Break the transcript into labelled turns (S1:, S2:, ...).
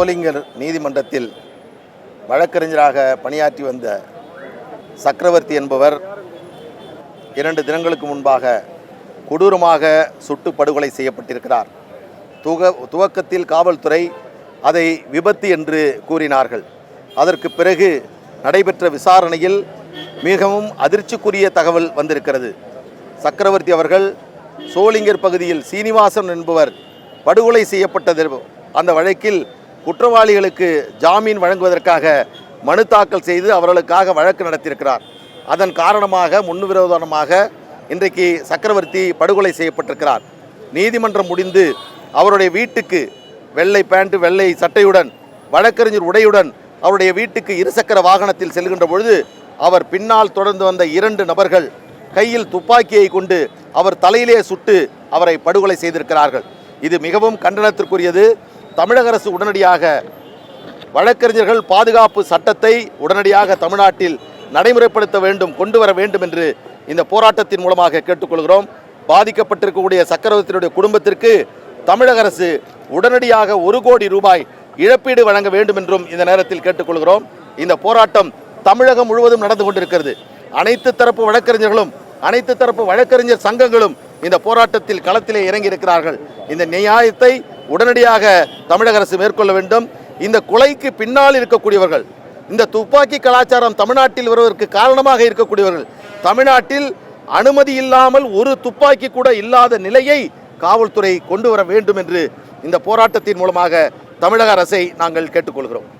S1: சோளிங்கர் நீதிமன்றத்தில் வழக்கறிஞராக பணியாற்றி வந்த சக்கரவர்த்தி என்பவர் 2 தினங்களுக்கு முன்பாக கொடூரமாக சுட்டு படுகொலை செய்யப்பட்டிருக்கிறார். துவக்கத்தில் காவல்துறை அதை விபத்து என்று கூறினார்கள். அதற்கு பிறகு நடைபெற்ற விசாரணையில் மிகவும் அதிர்ச்சிக்குரிய தகவல் வந்திருக்கிறது. சக்கரவர்த்தி அவர்கள் சோளிங்கர் பகுதியில் சீனிவாசன் என்பவர் படுகொலை செய்யப்பட்டது அந்த வழக்கில் குற்றவாளிகளுக்கு ஜாமீன் வழங்குவதற்காக மனு தாக்கல் செய்து அவர்களுக்காக வழக்கு நடத்தியிருக்கிறார். அதன் காரணமாக முன்விரோதமாக இன்றைக்கு சக்கரவர்த்தி படுகொலை செய்யப்பட்டிருக்கிறார். நீதிமன்றம் முடிந்து அவருடைய வீட்டுக்கு வெள்ளை பேண்ட் வெள்ளை சட்டையுடன் வழக்கறிஞர் உடையுடன் அவருடைய வீட்டுக்கு இருசக்கர வாகனத்தில் செல்கின்ற பொழுது அவர் பின்னால் தொடர்ந்து வந்த 2 நபர்கள் கையில் துப்பாக்கியை கொண்டு அவர் தலையிலே சுட்டு அவரை படுகொலை செய்திருக்கிறார்கள். இது மிகவும் கண்டனத்திற்குரியது. தமிழக அரசு உடனடியாக வழக்கறிஞர்கள் பாதுகாப்பு சட்டத்தை உடனடியாக தமிழ்நாட்டில் நடைமுறைப்படுத்த வேண்டும், கொண்டு வர வேண்டும் என்று இந்த போராட்டத்தின் மூலமாக கேட்டுக்கொள்கிறோம். பாதிக்கப்பட்டிருக்கக்கூடிய சக்கரவர்த்தியுடைய குடும்பத்திற்கு தமிழக அரசு உடனடியாக 1 கோடி ரூபாய் இழப்பீடு வழங்க வேண்டும் என்றும் இந்த நேரத்தில் கேட்டுக்கொள்கிறோம். இந்த போராட்டம் தமிழகம் முழுவதும் நடந்து கொண்டிருக்கிறது. அனைத்து தரப்பு வழக்கறிஞர்களும் அனைத்து தரப்பு வழக்கறிஞர் சங்கங்களும் இந்த போராட்டத்தில் களத்திலே இறங்கி இருக்கிறார்கள். இந்த நியாயத்தை உடனடியாக தமிழக அரசு மேற்கொள்ள வேண்டும். இந்த கொலைக்கு பின்னால் இருக்கக்கூடியவர்கள், இந்த துப்பாக்கி கலாச்சாரம் தமிழ்நாட்டில் வருவதற்கு காரணமாக இருக்கக்கூடியவர்கள், தமிழ்நாட்டில் அனுமதி இல்லாமல் ஒரு துப்பாக்கி கூட இல்லாத நிலையை காவல்துறை கொண்டு வர வேண்டும் என்று இந்த போராட்டத்தின் மூலமாக தமிழக அரசை நாங்கள் கேட்டுக்கொள்கிறோம்.